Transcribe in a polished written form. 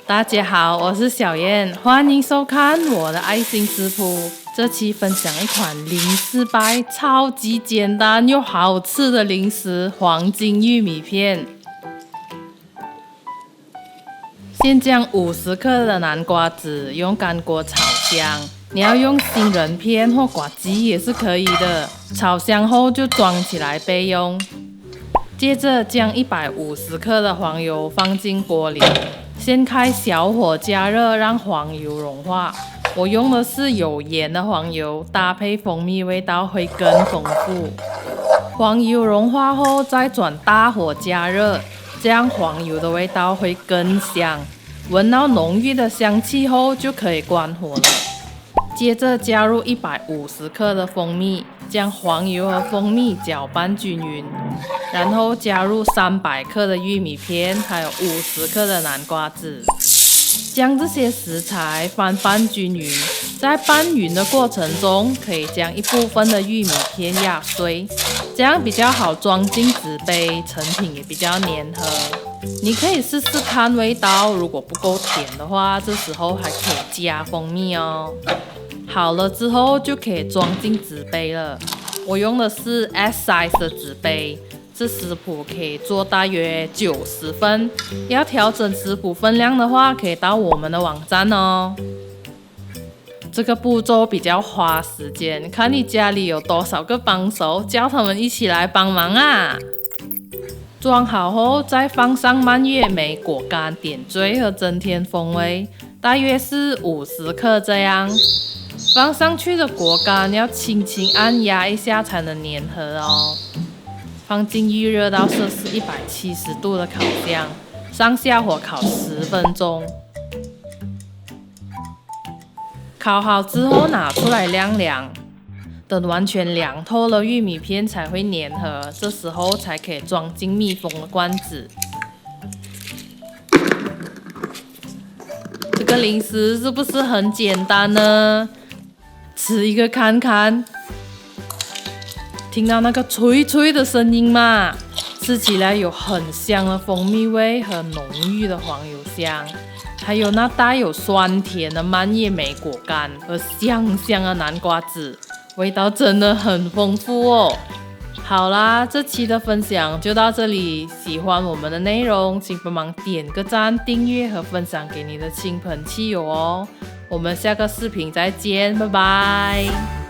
大家好，我是小燕，欢迎收看我的爱心食谱。这期分享一款零失败、超级简单又好吃的零食——黄金玉米片。先将50克的南瓜子用干锅炒香，你要用杏仁片或quả鸡也是可以的。炒香后就装起来备用。接着将150克的黄油放进锅里。先开小火加热，让黄油融化。我用的是有盐的黄油，搭配蜂蜜味道会更丰富。黄油融化后再转大火加热，这样黄油的味道会更香。闻到浓郁的香气后就可以关火了。接着加入150克的蜂蜜，将黄油和蜂蜜搅拌均匀，然后加入300克的玉米片，还有50克的南瓜子，将这些食材拌均匀。在拌匀的过程中，可以将一部分的玉米片压碎，这样比较好装进纸杯，成品也比较粘合。你可以试试看味道，如果不够甜的话，这时候还可以加蜂蜜哦。好了之后就可以装进纸杯了。我用的是 S size 的纸杯，这食谱可以做大约90份。要调整食谱分量的话，可以到我们的网站哦。这个步骤比较花时间，看你家里有多少个帮手，叫他们一起来帮忙啊。装好后，再放上蔓越莓果干点缀和增添风味，大约是50克这样。放上去的果干要轻轻按压一下才能粘合哦。放进预热到摄氏170度的烤箱，上下火烤10分钟。烤好之后拿出来晾凉，等完全凉透了，玉米片才会粘合，这时候才可以装进密封的罐子。这个零食是不是很简单呢？吃一个看看，听到那个脆脆的声音吗？吃起来有很香的蜂蜜味和浓郁的黄油香，还有那带有酸甜的蔓越莓果干和香香的南瓜子，味道真的很丰富哦。好啦，这期的分享就到这里。喜欢我们的内容，请帮忙点个赞、订阅和分享给你的亲朋戚友哦。我们下个视频再见，拜拜。